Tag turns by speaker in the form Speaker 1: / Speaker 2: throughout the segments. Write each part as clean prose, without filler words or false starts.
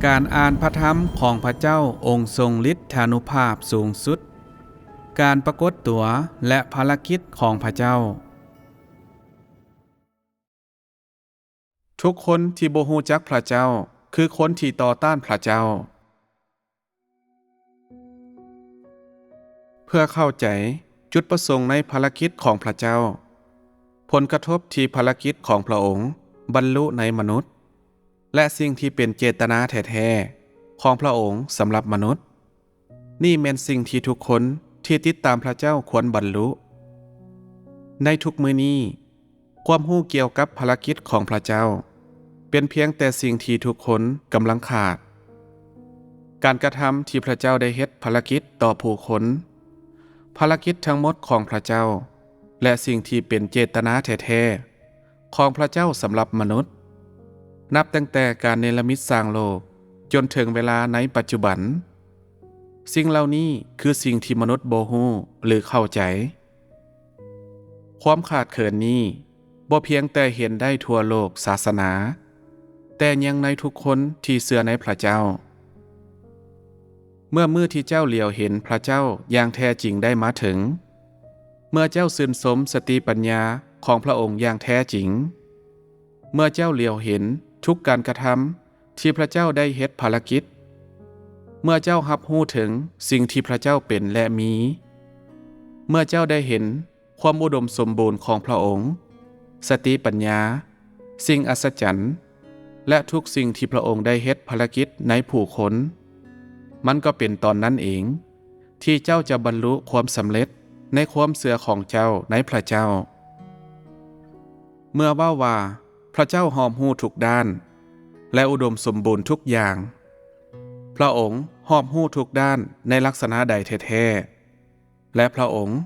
Speaker 1: การอ่านพระธรรมของพระเจ้าองค์ทรงฤทธานุภาพสูงสุดการปรากฏตัวและภารกิจของพระเจ้าทุกคนที่บ่ฮู้จักพระเจ้าคือคนที่ต่อต้านพระเจ้าเพื่อเข้าใจจุดประสงค์ในภารกิจของพระเจ้าผลกระทบที่ภารกิจของพระองค์บรรลุในมนุษย์และสิ่งที่เป็นเจตนาแท้ๆของพระองค์สำหรับมนุษย์นี่แม่นสิ่งที่ทุกคนที่ติดตามพระเจ้าควรบรรลุในทุกมื้อนี้ความรู้เกี่ยวกับภารกิจของพระเจ้าเป็นเพียงแต่สิ่งที่ทุกคนกำลังขาดการกระทำที่พระเจ้าได้เฮ็ดภารกิจต่อผู้คนภารกิจทั้งหมดของพระเจ้าและสิ่งที่เป็นเจตนาแท้ๆของพระเจ้าสำหรับมนุษย์นับตั้งแต่การเนรมิตสร้างโลกจนถึงเวลาในปัจจุบันสิ่งเหล่านี้คือสิ่งที่มนุษย์บ่ฮู้หรือเข้าใจความขาดเขินนี้บ่เพียงแต่เห็นได้ทั่วโลกศาสนาแต่ยังในทุกคนที่เชื่อในพระเจ้าเมื่อมื้อที่เจ้าเหลียวเห็นพระเจ้าอย่างแท้จริงได้มาถึงเมื่อเจ้าชื่นชมสติปัญญาของพระองค์อย่างแท้จริงเมื่อเจ้าเหลียวเห็นทุกการกระทำที่พระเจ้าได้เฮ็ดภารกิจเมื่อเจ้ารับรู้ถึงสิ่งที่พระเจ้าเป็นและมีเมื่อเจ้าได้เห็นความอุดมสมบูรณ์ของพระองค์สติปัญญาสิ่งอัศจรรย์และทุกสิ่งที่พระองค์ได้เฮ็ดภารกิจในผู้คนมันก็เป็นตอนนั้นเองที่เจ้าจะบรรลุความสำเร็จในความเชื่อของเจ้าในพระเจ้าเมื่อว่าพระเจ้าหอมรู้ทุกด้านและอุดมสมบูรณ์ทุกอย่างพระองค์หอมรู้ทุกด้านในลักษณะใดแท้ๆและพระองค์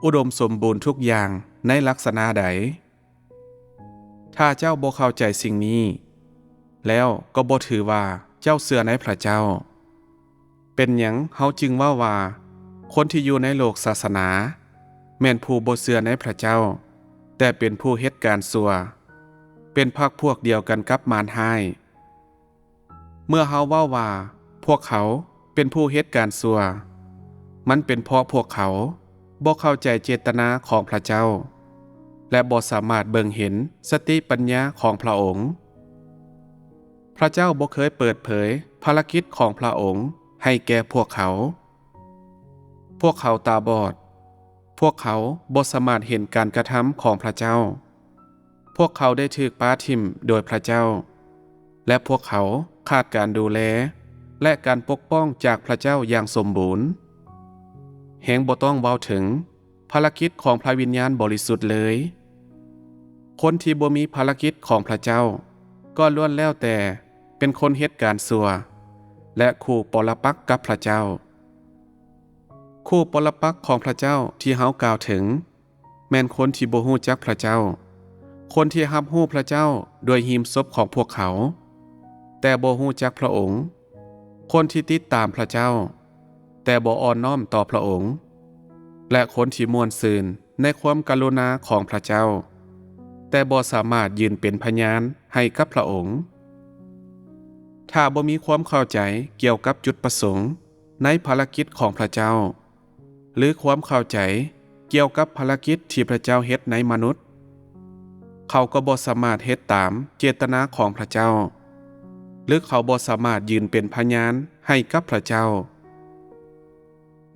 Speaker 1: อุดมสมบูรณ์ทุกอย่างในลักษณะใดถ้าเจ้าบ่เข้าใจสิ่งนี้แล้วก็บ่ถือว่าเจ้าเชื่อในพระเจ้าเป็นหยังเฮาจึงว่าคนที่อยู่ในโลกศาสนาแม่นผู้บ่เชื่อในพระเจ้าแต่เป็นผู้เฮ็ดการชั่วเป็นพรรคพวกเดียวกันกับมารร้ายเมื่อเฮาว่าพวกเขาเป็นผู้เฮ็ดการชั่วมันเป็นเพราะพวกเขาบ่เข้าใจเจตนาของพระเจ้าและบ่สามารถเบิ่งเห็นสติปัญญาของพระองค์พระเจ้าบ่เคยเปิดเผยภารกิจของพระองค์ให้แก่พวกเขาตาบอดพวกเขาบ่สามารถเห็นการกระทำของพระเจ้าพวกเขาได้ถูกปาทิ่มโดยพระเจ้าและพวกเขาขาดการดูแลและการปกป้องจากพระเจ้าอย่างสมบูรณ์แหงบ่ต้องเว้าถึงภารกิจของพระวิญญาณบริสุทธิ์เลยคนที่บ่มีภารกิจของพระเจ้าก็ล้วนแล้วแต่เป็นคนเฮ็ดการชั่วและคู่ปรปักษ์กับพระเจ้าคู่ปรปักษ์ของพระเจ้าที่เฮากล่าวถึงแม่นคนที่บ่ฮู้จักพระเจ้าคนที่รับรู้พระเจ้าโดยหีมศพของพวกเขาแต่บ่ฮู้จักพระองค์คนที่ติดตามพระเจ้าแต่บ่อ่อนน้อมต่อพระองค์และคนที่ม่วนซื่นในความกรุณาของพระเจ้าแต่บ่สามารถยืนเป็นพยานให้กับพระองค์ถ้าบ่มีความเข้าใจเกี่ยวกับจุดประสงค์ในภารกิจของพระเจ้าหรือความเข้าใจเกี่ยวกับภารกิจที่พระเจ้าเฮ็ดในมนุษย์เขาก็บ่สามารถเฮ็ดตามเจตนาของพระเจ้าหรือเขาบ่สามารถยืนเป็นพยานให้กับพระเจ้า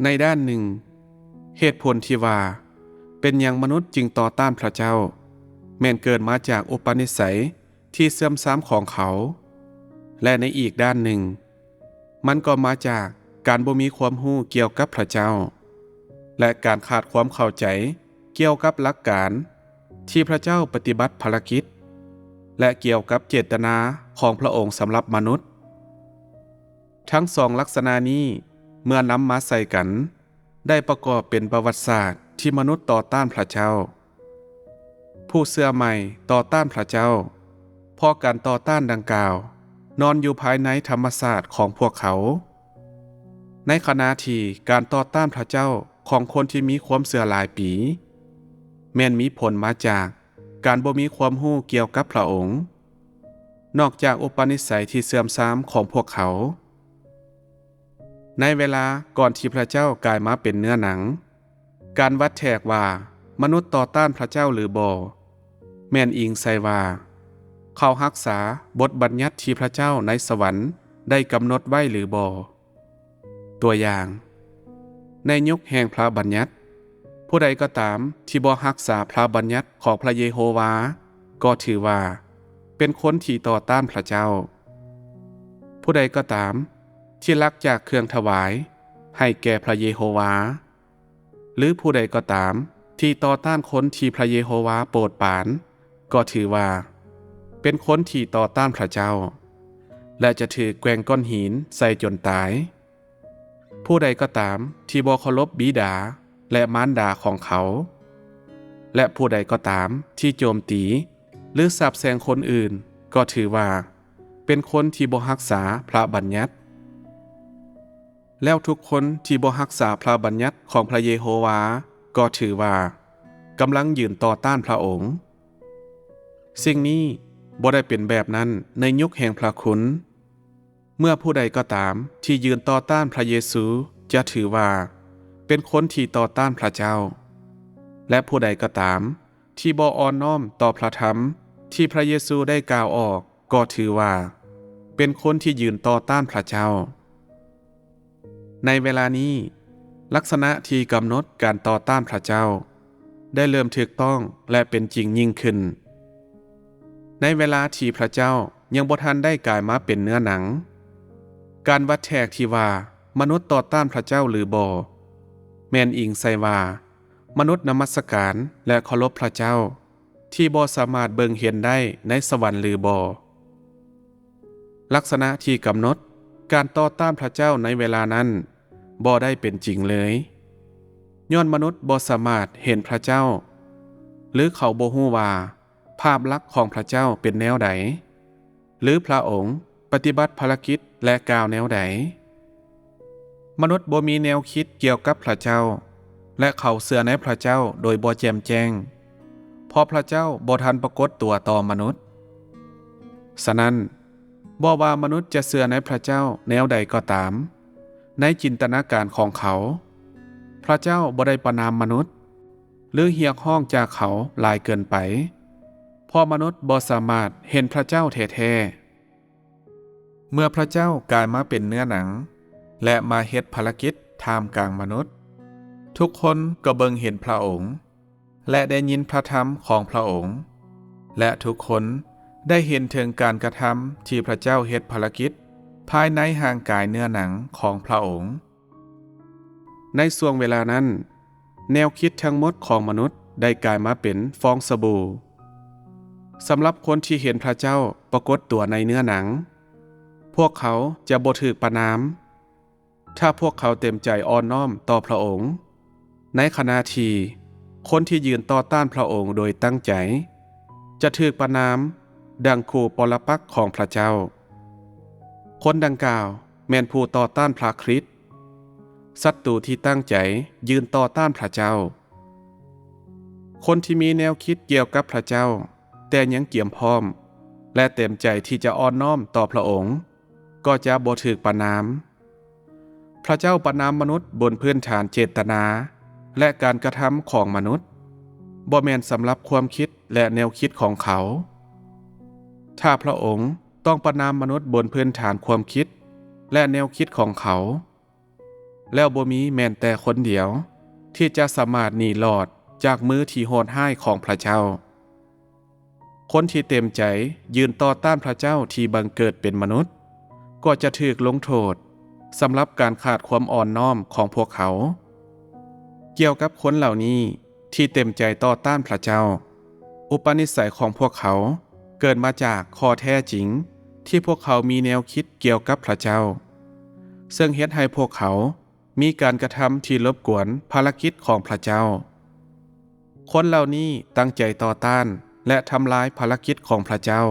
Speaker 1: ในด้านหนึ่งเหตุผลที่ว่าเป็นหยังมนุษย์จึงต่อต้านพระเจ้าแม้นเกิดมาจากอุปนิสัยที่เสื่อมทรามของเขาและในอีกด้านหนึ่งมันก็มาจากการบ่มีความรู้เกี่ยวกับพระเจ้าและการขาดความเข้าใจเกี่ยวกับหลักการที่พระเจ้าปฏิบัติภารกิจและเกี่ยวกับเจตนาของพระองค์สำหรับมนุษย์ทั้งสองลักษณะนี้เมื่อนำมาใส่กันได้ประกอบเป็นประวัติศาสตร์ที่มนุษย์ต่อต้านพระเจ้าผู้เชื่อใหม่ต่อต้านพระเจ้าเพราะการต่อต้านดังกล่าวนอนอยู่ภายในธรรมศาสตร์ของพวกเขาในขณะที่การต่อต้านพระเจ้าของคนที่มีความเชื่อหลายปีแม้นมีผลมาจากการบ่มีความรู้เกี่ยวกับพระองค์ นอกจากอุปนิสัยที่เสื่อมทรามของพวกเขาในเวลาก่อนที่พระเจ้ากลายมาเป็นเนื้อหนังการวัดแทกว่ามนุษย์ต่อต้านพระเจ้าหรือบ่แม่นอิงใส่ว่าเขารักษาบทบัญญัติที่พระเจ้าในสวรรค์ได้กำหนดไว้หรือบ่ตัวอย่างในยุคแห่งพระบัญญัติผู้ใดก็ตามที่บ่รักษาพระบัญญัติของพระเยโฮวาก็ถือว่าเป็นคนที่ต่อต้านพระเจ้าผู้ใดก็ตามที่ลักจากเครื่องถวายให้แก่พระเยโฮวาหรือผู้ใดก็ตามที่ต่อต้านคนที่พระเยโฮวาโปรดปรานก็ถือว่าเป็นคนที่ต่อต้านพระเจ้าและจะถือแกว่งก้อนหินใส่จนตายผู้ใดก็ตามที่บ่เคารพบิดาและมารดาของเขาและผู้ใดก็ตามที่โจมตีหรือสาปแช่งคนอื่นก็ถือว่าเป็นคนที่บ่รักษาพระบัญญัติแล้วทุกคนที่บ่รักษาพระบัญญัติของพระเยโฮวาก็ถือว่ากำลังยืนต่อต้านพระองค์สิ่งนี้บ่ได้เป็นแบบนั้นในยุคแห่งพระคุณเมื่อผู้ใดก็ตามที่ยืนต่อต้านพระเยซูจะถือว่าเป็นคนที่ต่อต้านพระเจ้าและผู้ใดก็ตามที่บ่อ่อนน้อมต่อพระธรรมที่พระเยซูได้กล่าวออกก็ถือว่าเป็นคนที่ยืนต่อต้านพระเจ้าในเวลานี้ลักษณะที่กำหนดการต่อต้านพระเจ้าได้เริ่มถูกต้องและเป็นจริงยิ่งขึ้นในเวลาที่พระเจ้ายังบ่ทันได้กลายมาเป็นเนื้อหนังการวัดแทกที่ว่ามนุษย์ต่อต้านพระเจ้าหรือบ่แม่นอิงใส่ว่ามนุษย์นมัสการและเคารพพระเจ้าที่บ่สามารถเบิ่งเห็นได้ในสวรรค์หรือบ่ลักษณะที่กำหนดการต่อต้านพระเจ้าในเวลานั้นบ่ได้เป็นจริงเลยย้อนมนุษย์บ่สามารถเห็นพระเจ้าหรือเขาบ่ฮู้ว่าภาพลักษณ์ของพระเจ้าเป็นแนวใดหรือพระองค์ปฏิบัติภารกิจและกล่าวแนวใดมนุษย์บ่มีแนวคิดเกี่ยวกับพระเจ้าและเขาเชื่อในพระเจ้าโดยบ่แจ่มแจ้งเพราะพระเจ้าบ่ทันปรากฏตัวต่อมนุษย์ฉะนั้นบ่ว่ามนุษย์จะเชื่อในพระเจ้าแนวใดก็ตามในจินตนาการของเขาพระเจ้าบ่ได้ประนามมนุษย์หรือเรียกร้องจากเขาหลายเกินไปเพราะมนุษย์บ่สามารถเห็นพระเจ้าแท้ๆเมื่อพระเจ้ากลายมาเป็นเนื้อหนังและมาเฮ็ดภารกิจท่ามกลางมนุษย์ทุกคนก็เบิ่งเห็นพระองค์และได้ยินพระธรรมของพระองค์และทุกคนได้เห็นถึงการกระทำที่พระเจ้าเฮ็ดภารกิจภายในห่างกายเนื้อหนังของพระองค์ในช่วงเวลานั้นแนวคิดทั้งหมดของมนุษย์ได้กลายมาเป็นฟองสบู่สำหรับคนที่เห็นพระเจ้าปรากฏตัวในเนื้อหนังพวกเขาจะบ่ถูกประณามถ้าพวกเขาเต็มใจอ่อนน้อมต่อพระองค์ในขณะที่คนที่ยืนต่อต้านพระองค์โดยตั้งใจจะถูกประณามดังคู่ปรปักษ์ของพระเจ้าคนดังกล่าวแม่นผู้ต่อต้านพระคริสต์ศัตรูที่ตั้งใจยืนต่อต้านพระเจ้าคนที่มีแนวคิดเกี่ยวกับพระเจ้าแต่ยังเกี่ยมพร้อมและเต็มใจที่จะอ่อนน้อมต่อพระองค์ก็จะบ่ถูกประณามพระเจ้าประณามมนุษย์บนพื้นฐานเจตนาและการกระทำของมนุษย์บ่แม่นสำหรับความคิดและแนวคิดของเขาถ้าพระองค์ต้องประณามมนุษย์บนพื้นฐานความคิดและแนวคิดของเขาแล้วบ่มีแม้แต่คนเดียวที่จะสามารถหนีรอดจากมือที่โหดร้ายของพระเจ้าคนที่เต็มใจยืนต่อต้านพระเจ้าที่บังเกิดเป็นมนุษย์ก็จะถูกลงโทษสำหรับการขาดความอ่อนน้อมของพวกเขาเกี่ยวกับคนเหล่านี้ที่เต็มใจต่อต้านพระเจ้าอุปนิสัยของพวกเขาเกิดมาจากข้อแท้จริงที่พวกเขามีแนวคิดเกี่ยวกับพระเจ้าซึ่งเฮ็ดให้พวกเขามีการกระทำที่รบกวนภารกิจของพระเจ้าคนเหล่านี้ตั้งใจต่อต้านและทำลายภารกิจของพระเจ้า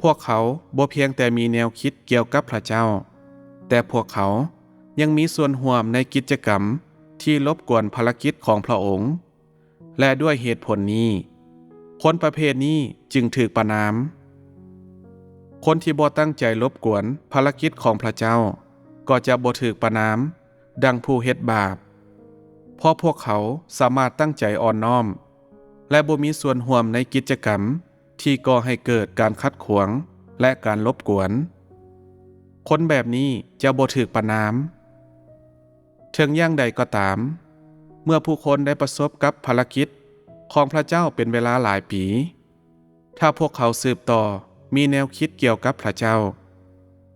Speaker 1: พวกเขาบ่เพียงแต่มีแนวคิดเกี่ยวกับพระเจ้าแต่พวกเขายังมีส่วนร่วมในกิจกรรมที่รบกวนภารกิจของพระองค์และด้วยเหตุผลนี้คนประเภทนี้จึงถูกประณาม คนที่บ่ตั้งใจรบกวนภารกิจของพระเจ้าก็จะบ่ถูกประณามดังผู้เฮ็ดบาปเพราะพวกเขาสามารถตั้งใจอ่อนน้อมและบ่มีส่วนร่วมในกิจกรรมที่ก่อให้เกิดการขัดขวางและการรบกวนคนแบบนี้จะบ่ถูกประณามถึงอย่างใดก็ตามเมื่อผู้คนได้ประสบกับภารกิจของพระเจ้าเป็นเวลาหลายปีถ้าพวกเขาสืบต่อมีแนวคิดเกี่ยวกับพระเจ้า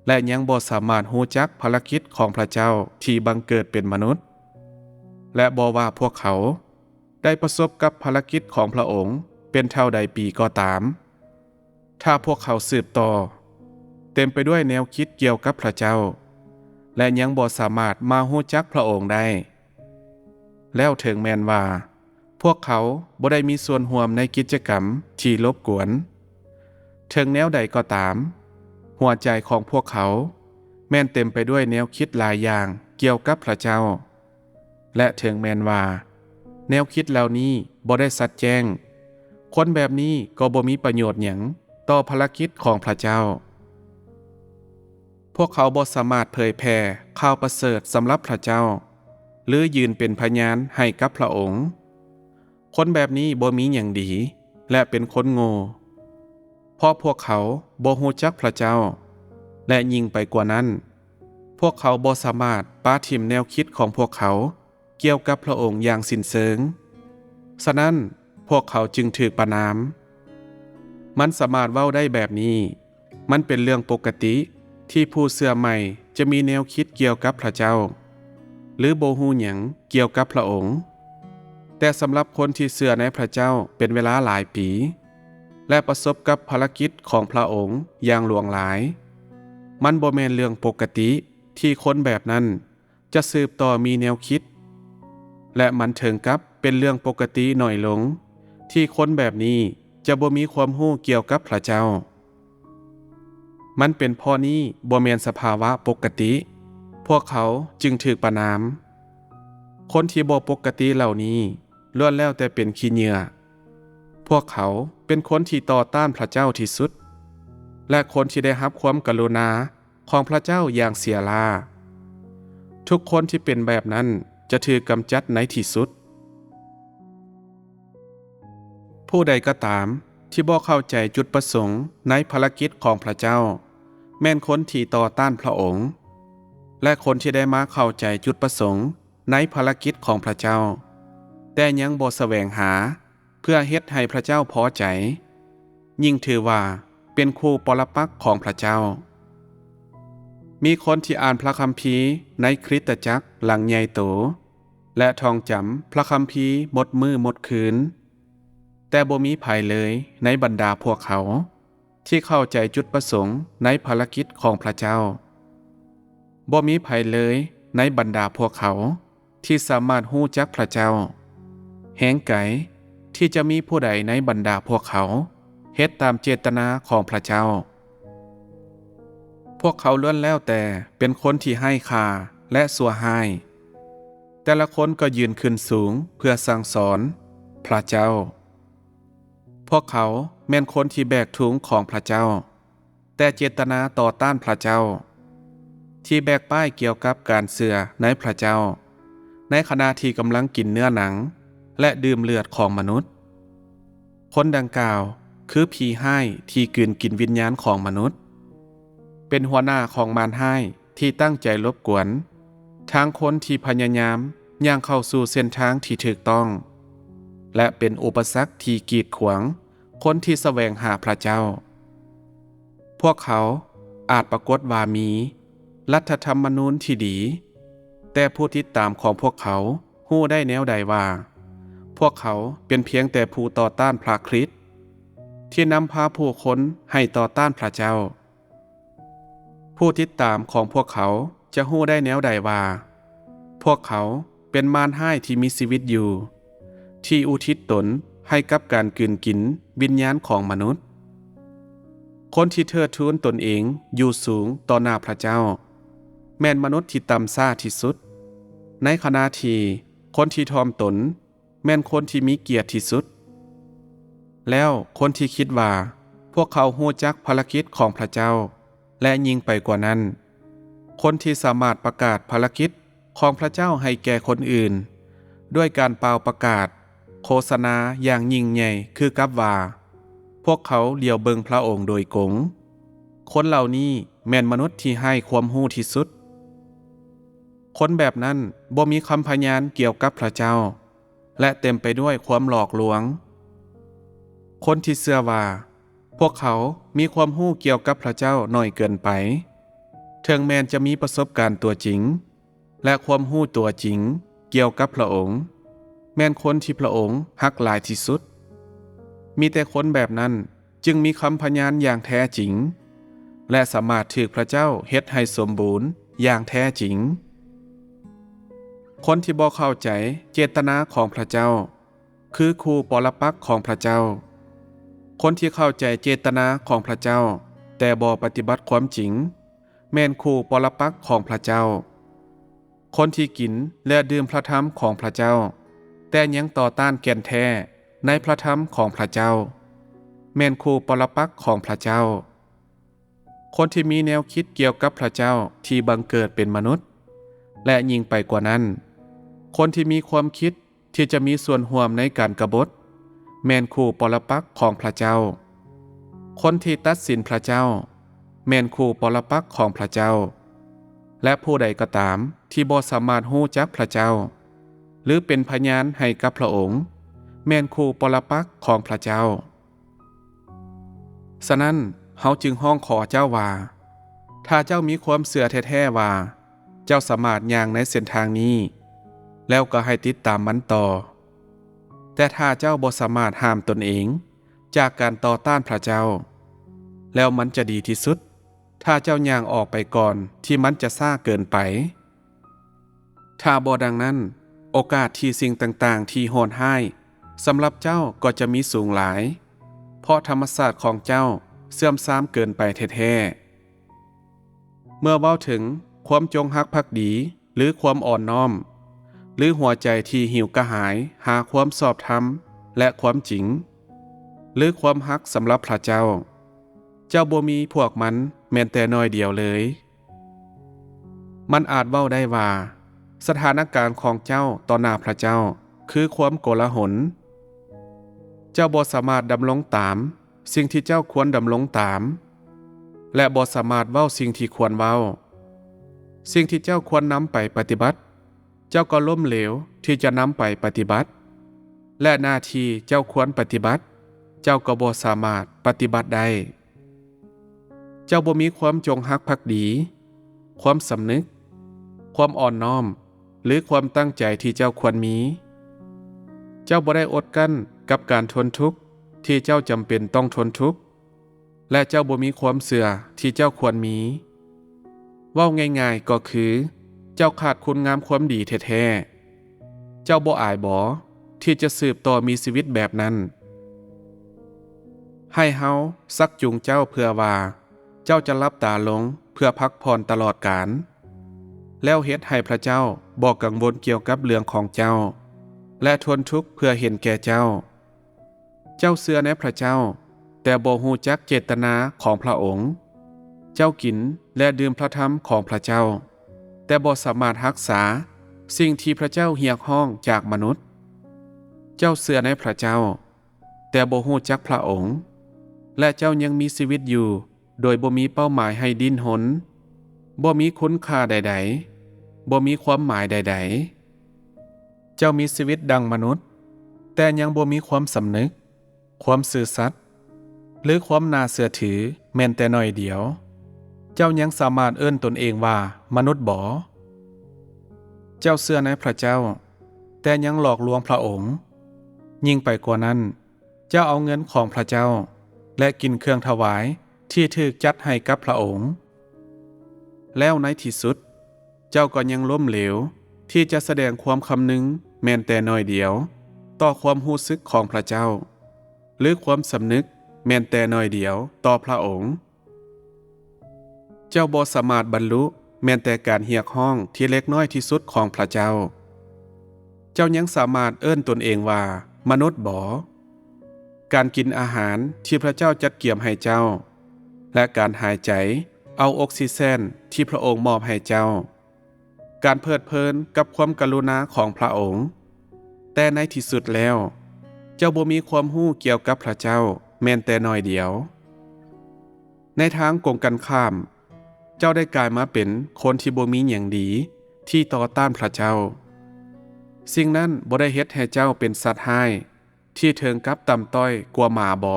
Speaker 1: และยังบ่สามารถรู้จักภารกิจของพระเจ้าที่บังเกิดเป็นมนุษย์และบ่ว่าพวกเขาได้ประสบกับภารกิจของพระองค์เป็นเท่าใดปีก็ตามถ้าพวกเขาสืบต่อเต็มไปด้วยแนวคิดเกี่ยวกับพระเจ้าและยังบ่สามารถมารู้จักพระองค์ได้แล้วถึงแม้นว่าพวกเขาบ่ได้มีส่วนร่วมในกิจกรรมที่รบกวนถึงแนวใดก็ตามหัวใจของพวกเขาแม้นเต็มไปด้วยแนวคิดหลายอย่างเกี่ยวกับพระเจ้าและถึงแม้นว่าแนวคิดเหล่านี้บ่ได้สัดแจ้งคนแบบนี้ก็บ่มีประโยชน์หยังต่อภารกิจของพระเจ้าพวกเขาบ่สามารถเผยแผ่ข่าวประเสริฐสำหรับพระเจ้าหรือยืนเป็นพยานให้กับพระองค์คนแบบนี้บ่มีหยังดีและเป็นคนโง่เพราะพวกเขาบ่รู้จักพระเจ้าและยิ่งไปกว่านั้นพวกเขาบ่สามารถปาทิ่มแนวคิดของพวกเขาเกี่ยวกับพระองค์อย่างสิ้นเชิงฉะนั้นพวกเขาจึงถูกประณามมันสามารถเว้าได้แบบนี้มันเป็นเรื่องปกติที่ผู้เชื่อใหม่จะมีแนวคิดเกี่ยวกับพระเจ้าหรือบ่ฮู้หยังเกี่ยวกับพระองค์แต่สำหรับคนที่เชื่อในพระเจ้าเป็นเวลาหลายปีและประสบกับภารกิจของพระองค์อย่างหลวงหลายมันบ่แม่นเรื่องปกติที่คนแบบนั้นจะสืบต่อมีแนวคิดและมันถึงกับเป็นเรื่องปกติหน่อยลงที่คนแบบนี้จะบ่มีความรู้เกี่ยวกับพระเจ้ามันเป็นเพราะนี้บ่แม่นสภาวะปกติพวกเขาจึงถูกประณามคนที่บ่ปกติเหล่านี้ล้วนแล้วแต่เป็นขี้เหยื่อพวกเขาเป็นคนที่ต่อต้านพระเจ้าที่สุดและคนที่ได้รับความกรุณาของพระเจ้าอย่างเสียลาทุกคนที่เป็นแบบนั้นจะถูกกำจัดในที่สุดผู้ใดก็ตามที่บ่เข้าใจจุดประสงค์ในภารกิจของพระเจ้าแม่นคนที่ต่อต้านพระองค์และคนที่ได้มาเข้าใจจุดประสงค์ในภารกิจของพระเจ้าแต่ยังบ่แสวงหาเพื่อเฮ็ดให้พระเจ้าพอใจยิ่งถือว่าเป็นครูปรปักษ์ของพระเจ้ามีคนที่อ่านพระคัมภีร์ในคริสตจักรหลังใหญ่โตและท่องจำพระคัมภีร์หมดมื้อหมดคืนแต่บ่มีไผเลยในบรรดาพวกเขาที่เข้าใจจุดประสงค์ในภารกิจของพระเจ้าบ่มีไผเลยในบรรดาพวกเขาที่สามารถรู้จักพระเจ้าแหงไกลที่จะมีผู้ใดในบรรดาพวกเขาเฮ็ดตามเจตนาของพระเจ้าพวกเขาล้วนแล้วแต่เป็นคนที่ให้ค่าและสัวให้แต่ละคนก็ยืนขึ้นสูงเพื่อสั่งสอนพระเจ้าพวกเขาแม่นคนที่แบกถุงของพระเจ้าแต่เจตนาต่อต้านพระเจ้าที่แบกป้ายเกี่ยวกับการเชื่อในพระเจ้าในขณะที่กำลังกินเนื้อหนังและดื่มเลือดของมนุษย์คนดังกล่าวคือผีให้ที่กลืนกินวิญญาณของมนุษย์เป็นหัวหน้าของมารให้ที่ตั้งใจรบกวนทางคนที่พยายามย่างเข้าสู่เส้นทางที่ถูกต้องและเป็นอุปสรรคที่กีดขวางคนที่แสวงหาพระเจ้าพวกเขาอาจปรากฏว่ามีรัฐธรรมนูญที่ดีแต่ผู้ติดตามของพวกเขาฮู้ได้แนวใดว่าพวกเขาเป็นเพียงแต่ผู้ต่อต้านพระคริสต์ที่นำพาผู้คนให้ต่อต้านพระเจ้าผู้ติดตามของพวกเขาจะฮู้ได้แนวใดว่าพวกเขาเป็นมารให้ที่มีชีวิตอยู่ที่อุทิศตนให้กับการกลืนกินวิญญาณของมนุษย์คนที่เทิดทูนตนเองอยู่สูงต่อหน้าพระเจ้าแม่นมนุษย์ที่ต่ำซ่าที่สุดในขณะที่คนที่ถ่อมตนแม่นคนที่มีเกียรติที่สุดแล้วคนที่คิดว่า พวกเขาฮู้จักภารกิจของพระเจ้าและยิ่งไปกว่านั้นคนที่สามารถประกาศภารกิจของพระเจ้าให้แก่คนอื่นด้วยการเป่าประกาศโฆษณาอย่างยิ่งใหญ่คือกับว่าพวกเขาเหลียวเบิงพระองค์โดยกงคนเหล่านี้แม่นมนุษย์ที่ให้ความรู้ที่สุดคนแบบนั้นบ่มีคำพยานเกี่ยวกับพระเจ้าและเต็มไปด้วยความหลอกลวงคนที่เชื่อว่าพวกเขามีความรู้เกี่ยวกับพระเจ้าน้อยเกินไปถึงแม้นจะมีประสบการณ์ตัวจริงและความรู้ตัวจริงเกี่ยวกับพระองค์แม่นคนที่พระองค์ฮักหลายที่สุดมีแต่คนแบบนั้นจึงมีคำพยานอย่างแท้จริงและสามารถถูกพระเจ้าเฮ็ดให้สมบูรณ์อย่างแท้จริงคนที่บ่เข้าใจเจตนาของพระเจ้าคือครูปรปักษ์ของพระเจ้าคนที่เข้าใจเจตนาของพระเจ้าแต่บ่ปฏิบัติความจริงแม่นครูปรปักษ์ของพระเจ้าคนที่กินและดื่มพระธรรมของพระเจ้าแต่ยังต่อต้านแก่นแท้ในพระธรรมของพระเจ้าแม่นครูปรปักษ์ของพระเจ้าคนที่มีแนวคิดเกี่ยวกับพระเจ้าที่บังเกิดเป็นมนุษย์และยิ่งไปกว่านั้นคนที่มีความคิดที่จะมีส่วนร่วมในการกบฏแม่นครูปรปักษ์ของพระเจ้าคนที่ตัดสินพระเจ้าแม่นครูปรปักษ์ของพระเจ้าและผู้ใดก็ตามที่บ่สามารถฮู้จักพระเจ้าหรือเป็นพยานให้กับพระองค์แม่นครูปรปักษ์ของพระเจ้าฉะนั้นเฮาจึงห้องขอเจ้าว่าถ้าเจ้ามีความเชื่อแท้ๆว่าเจ้าสามารถย่างในเส้นทางนี้แล้วก็ให้ติดตามมันต่อแต่ถ้าเจ้าบ่สามารถห้ามตนเองจากการต่อต้านพระเจ้าแล้วมันจะดีที่สุดถ้าเจ้าย่างออกไปก่อนที่มันจะซ่าเกินไปถ้าบ่ดังนั้นโอกาสที่สิ่งต่างๆที่โหดร้ายสำหรับเจ้าก็จะมีสูงหลายเพราะธรรมชาติของเจ้าเสื่อมทรามเกินไปแท้ๆเมื่อเว้าถึงความจงรักภักดีหรือความอ่อนน้อมหรือหัวใจที่หิวกระหายหาความชอบธรรมและความจริงหรือความฮักสำหรับพระเจ้าเจ้าบ่มีพวกมันแม้แต่น้อยเดียวเลยมันอาจเว้าได้ว่าสถานการณ์ของเจ้าต่อหน้าพระเจ้าคือความโกลาหลเจ้าบ่สามารถดำรงตามสิ่งที่เจ้าควรดำรงตามและบ่สามารถเว้าสิ่งที่ควรเว้าสิ่งที่เจ้าควรนำไปปฏิบัติเจ้าก็ล้มเหลวที่จะนำไปปฏิบัติและหน้าที่เจ้าควรปฏิบัติเจ้าก็บ่สามารถปฏิบัติได้เจ้าบ่มีความจงรักภักดีความสำนึกความอ่อนน้อมหรือความตั้งใจที่เจ้าควรมีเจ้าบ่ได้อดกั้นกับการทนทุกข์ที่เจ้าจำเป็นต้องทนทุกข์และเจ้าบ่มีความเสื่อที่เจ้าควรมีเว้าง่ายๆก็คือเจ้าขาดคุณงามความดีแท้ๆเจ้าบ่อายบ่ที่จะสืบต่อมีชีวิตแบบนั้นให้เฮาซักจูงเจ้าเพื่อว่าเจ้าจะลับตาลงเพื่อพักผ่อนตลอดกาลแล้วเฮ็ดให้พระเจ้าบ่กังวลเกี่ยวกับเรื่องของเจ้าและทนทุกข์เพื่อเห็นแก่เจ้าเจ้าเชื่อในพระเจ้าแต่บ่ฮู้จักเจตนาของพระองค์เจ้ากินและดื่มพระธรรมของพระเจ้าแต่บ่สามารถรักษาสิ่งที่พระเจ้าเรียกร้องจากมนุษย์เจ้าเชื่อในพระเจ้าแต่บ่ฮู้จักพระองค์และเจ้ายังมีชีวิตอยู่โดยบ่มีเป้าหมายให้ดิ้นรนบ่มีคุณค่าใดๆบ่มีความหมายใดๆเจ้ามีชีวิตดังมนุษย์แต่ยังบ่มีความสำนึกความซื่อสัตย์หรือความน่าเชื่อถือแม้แต่น้อยเดียวเจ้ายังสามารถเอิ้นตนเองว่ามนุษย์บ่เจ้าเชื่อในพระเจ้าแต่ยังหลอกลวงพระองค์ยิ่งไปกว่านั้นเจ้าเอาเงินของพระเจ้าและกินเครื่องถวายที่ถูกจัดให้กับพระองค์แล้วในที่สุดเจ้าก็ยังล้มเหลวที่จะแสดงความคำนึงแม้แต่น้อยเดียวต่อความรู้สึกของพระเจ้าหรือความสำนึกแม้แต่น้อยเดียวต่อพระองค์เจ้าบ่สามารถบรรลุแม้แต่การเรียกร้องที่เล็กน้อยที่สุดของพระเจ้าเจ้ายังสามารถเอิ้นตนเองว่ามนุษย์บ่ การกินอาหารที่พระเจ้าจัดเกี่ยมให้เจ้าและการหายใจเอาออกซิเจนที่พระองค์มอบให้เจ้าการเพลิดเพลินกับความกรุณาของพระองค์แต่ในที่สุดแล้วเจ้าบ่มีความรู้เกี่ยวกับพระเจ้าแม้แต่น้อยเดียวในทางกงกันข้ามเจ้าได้กลายมาเป็นคนที่บ่มีหยังดีที่ต่อต้านพระเจ้าสิ่งนั้นบ่ได้เฮ็ดให้เจ้าเป็นสัตว์ร้ายที่ถึงกับต่ำต้อยกว่าหมาบ่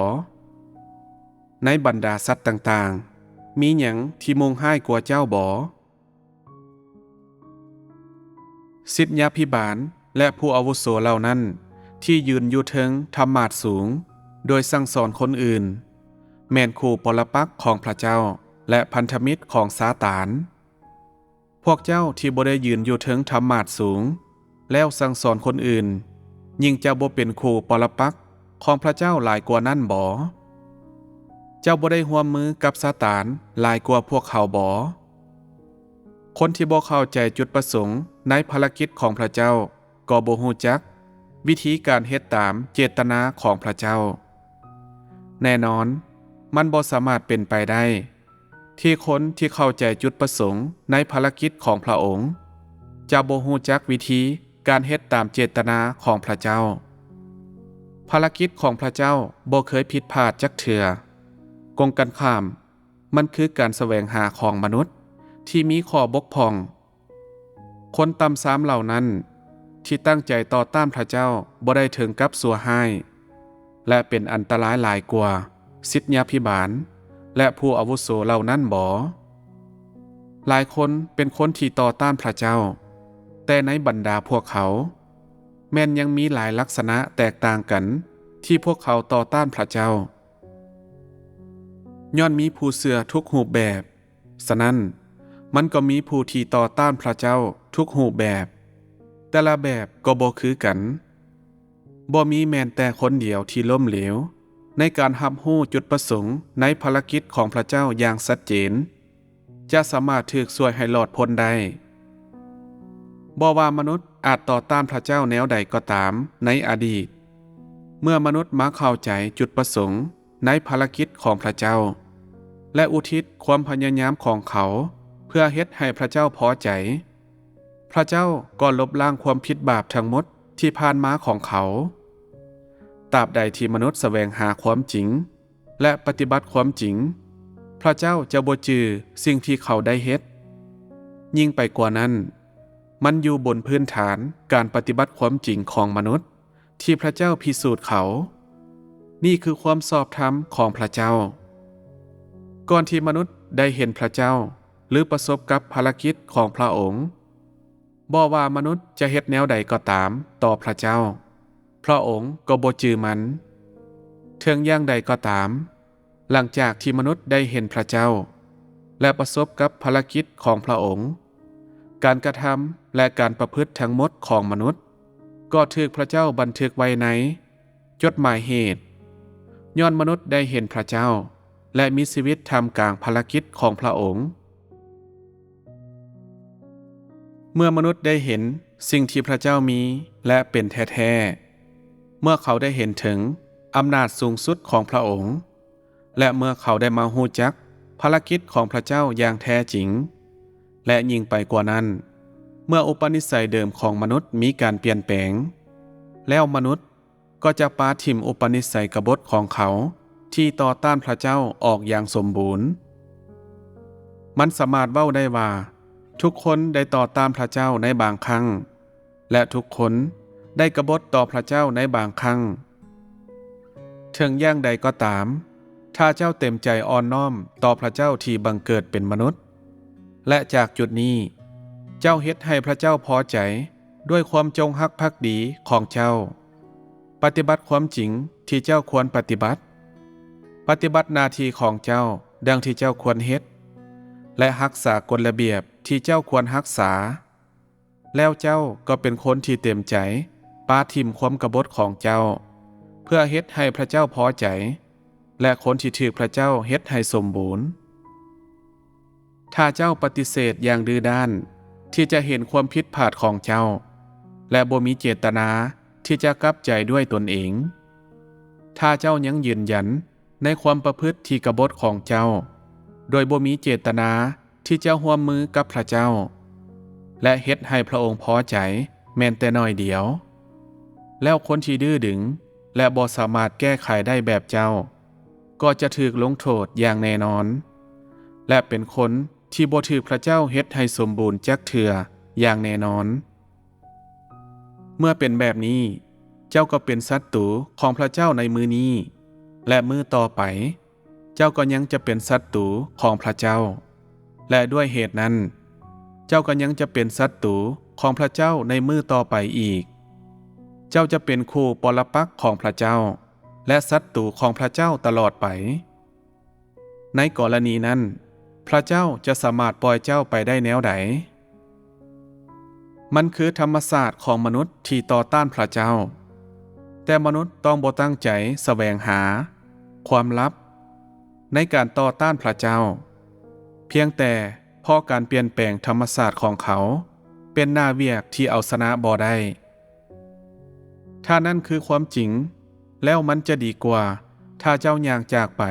Speaker 1: ในบรรดาสัตว์ต่างๆมีหยังที่มงห้ายกว่าเจ้าบ่ศิษยาภิบาลและผู้อาวุโสเหล่านั้นที่ยืนอยู่เทิงธรรมาสน์สูงโดยสั่งสอนคนอื่นแม่นคู่ปรปักษ์ของพระเจ้าและพันธมิตรของซาตานพวกเจ้าที่บ่ได้ยืนอยู่เทิงธรรมาสน์สูงแล้วสั่งสอนคนอื่นยิ่งจะบ่เป็นคู่ปรปักษ์ของพระเจ้าหลายกว่านั้นบ่เจ้าบ่ได้ร่วมมือกับซาตานหลายกว่าพวกเขาบ่คนที่บ่เข้าใจจุดประสงค์ในภารกิจของพระเจ้าก็บ่ฮู้จักวิธีการเฮ็ดตามเจตนาของพระเจ้าแน่นอนมันบ่สามารถเป็นไปได้ที่คนที่เข้าใจจุดประสงค์ในภารกิจของพระองค์จะบ่ฮู้จักวิธีการเฮ็ดตามเจตนาของพระเจ้าภารกิจของพระเจ้าบ่เคยผิดพลาดจักเทื่อกงกันข้ามมันคือการแสวงหาของมนุษย์ที่มีข้อบกพร่องคนต่ำทรามเหล่านั้นที่ตั้งใจต่อต้านพระเจ้าบ่ได้ถึงกับสัวห้ายและเป็นอันตรายหลายกว่าศิษยาภิบาลและผู้อาวุโสเหล่านั้นบ่หลายคนเป็นคนที่ต่อต้านพระเจ้าแต่ในบรรดาพวกเขาแม้นยังมีหลายลักษณะแตกต่างกันที่พวกเขาต่อต้านพระเจ้าย้อนมีผู้เชื่อทุกรูปแบบฉะนั้นมันก็มีผู้ที่ต่อต้านพระเจ้าทุกรูปแบบแต่ละแบบก็บ่คือกันบ่มีแม้นแต่คนเดียวที่ล้มเหลวในการรับรู้จุดประสงค์ในภารกิจของพระเจ้าอย่างชัดเจนจะสามารถถูกช่วยให้รอดพ้นได้บ่ว่ามนุษย์อาจต่อต้านพระเจ้าแนวใดก็ตามในอดีตเมื่อมนุษย์มาเข้าใจจุดประสงค์ในภารกิจของพระเจ้าและอุทิศความพยายามของเขาเพื่อเฮ็ดให้พระเจ้าพอใจพระเจ้าก็ลบล้างความผิดบาปทั้งหมดที่ผ่านมาของเขาตราบใดที่มนุษย์แสวงหาความจริงและปฏิบัติความจริงพระเจ้าจะบ่จือสิ่งที่เขาได้เฮ็ดยิ่งไปกว่านั้นมันอยู่บนพื้นฐานการปฏิบัติความจริงของมนุษย์ที่พระเจ้าพิสูจน์เขานี่คือความชอบธรรมของพระเจ้าก่อนที่มนุษย์ได้เห็นพระเจ้าหรือประสบกับภารกิจของพระองค์บ่ว่ามนุษย์จะเฮ็ดแนวใดก็ตามต่อพระเจ้าพระองค์ก็บ่จือมันถึงอย่างใดก็ตามหลังจากที่มนุษย์ได้เห็นพระเจ้าและประสบกับภารกิจของพระองค์การกระทำและการประพฤติทั้งหมดของมนุษย์ก็ถูกพระเจ้าบันทึกไว้ในจดหมายเหตุย้อนมนุษย์ได้เห็นพระเจ้าและมีชีวิตท่ามกลางภารกิจของพระองค์เมื่อมนุษย์ได้เห็นสิ่งที่พระเจ้ามีและเป็นแท้ๆเมื่อเขาได้เห็นถึงอำนาจสูงสุดของพระองค์และเมื่อเขาได้มาฮู้จักภารกิจของพระเจ้าอย่างแท้จริงและยิ่งไปกว่านั้นเมื่ออุปนิสัยเดิมของมนุษย์มีการเปลี่ยนแปลงแล้วมนุษย์ก็จะปาถิ่มอุปนิสัยกบฏของเขาที่ต่อต้านพระเจ้าออกอย่างสมบูรณ์มันสามารถเว้าได้ว่าทุกคนได้ต่อต้านพระเจ้าในบางครั้งและทุกคนได้กบฏต่อพระเจ้าในบางครั้งถึงอย่างใดก็ตามถ้าเจ้าเต็มใจอ่อนน้อมต่อพระเจ้าที่บังเกิดเป็นมนุษย์และจากจุดนี้เจ้าเฮ็ดให้พระเจ้าพอใจด้วยความจงรักภักดีของเจ้าปฏิบัติความจริงที่เจ้าควรปฏิบัติหน้าที่ของเจ้าดังที่เจ้าควรเฮ็ดและรักษากฎระเบียบที่เจ้าควรรักษาแล้วเจ้าก็เป็นคนที่เต็มใจปาทิ่มความกบฏของเจ้าเพื่อเฮ็ดให้พระเจ้าพอใจและคนที่ถูกพระเจ้าเฮ็ดให้สมบูรณ์ถ้าเจ้าปฏิเสธอย่างดื้อด้านที่จะเห็นความผิดพลาดของเจ้าและบ่มีเจตนาที่จะกลับใจด้วยตนเอง ถ้าเจ้ายังยืนยันในความประพฤติที่กบฏของเจ้าโดยบ่มีเจตนาที่จะร่วมมือกับพระเจ้าและเฮ็ดให้พระองค์พอใจแม้นแต่น้อยเดียวแล้วคนที่ดื้อดึงและบ่สามารถแก้ไขได้แบบเจ้าก็จะถูกลงโทษอย่างแน่นอนและเป็นคนที่บ่ถูกพระเจ้าเฮ็ดให้สมบูรณ์จักเทื่ออย่างแน่นอนเมื่อเป็นแบบนี้เจ้าก็เป็นศัตรูของพระเจ้าในมือนี้และมือต่อไปเจ้าก็ยังจะเป็นศัตรูของพระเจ้าและด้วยเหตุนั้นเจ้าก็ยังจะเป็นศัตรูของพระเจ้าในมือต่อไปอีกเจ้าจะเป็นคู่ปรปักษ์ของพระเจ้าและศัตรูของพระเจ้าตลอดไปในกรณีนั้นพระเจ้าจะสามารถปล่อยเจ้าไปได้แนวใดมันคือธรรมศาสตร์ของมนุษย์ที่ต่อต้านพระเจ้าแต่มนุษย์ต้องบ่ตั้งใจแสวงหาความลับในการต่อต้านพระเจ้าเพียงแต่เพราะการเปลี่ยนแปลงธรรมศาสตร์ของเขาเป็นหน้าเวียกที่เอาชนะบ่ได้ถ้านั่นคือความจริงแล้วมันจะดีกว่าถ้าเจ้าย่างจากไป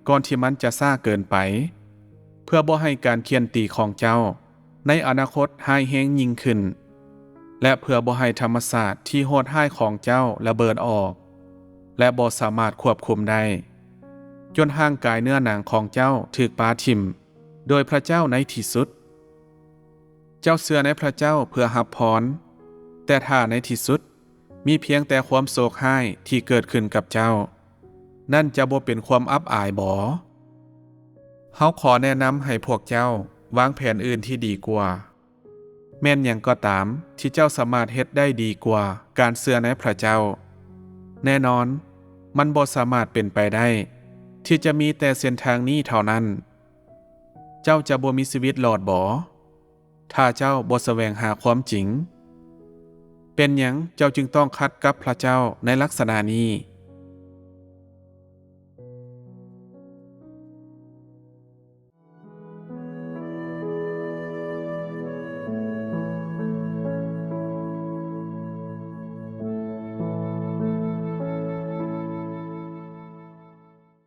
Speaker 1: ก่อนที่มันจะซ่าเกินไปเพื่อบ่ให้การเคี่ยนตีของเจ้าในอนาคตหายแฮงยิ่งขึ้นและเพื่อบ่ให้ธรรมศาสตร์ที่โหดร้ายของเจ้าระเบิดออกและบ่สามารถควบคุมได้จนห่างกายเนื้อหนังของเจ้าถูกปาทิ่มโดยพระเจ้าในที่สุดเจ้าเชื่อในพระเจ้าเพื่อรับพรแต่ถ้าในที่สุดมีเพียงแต่ความโศกร้ายที่เกิดขึ้นกับเจ้านั่นจะบ่เป็นความอับอายบ่เฮาขอแนะนำให้พวกเจ้าวางแผนอื่นที่ดีกว่าแม้นหยังก็ตามที่เจ้าสามารถเฮ็ดได้ดีกว่าการเชื่อในพระเจ้าแน่นอนมันบ่สามารถเป็นไปได้ที่จะมีแต่เส้นทางนี้เท่านั้นเจ้าจะบ่มีชีวิตรอดบ่ถ้าเจ้าบ่แสวงหาความจริงเป็นหยังเจ้าจึงต้องขัดกับพระเจ้าในลักษณะนี้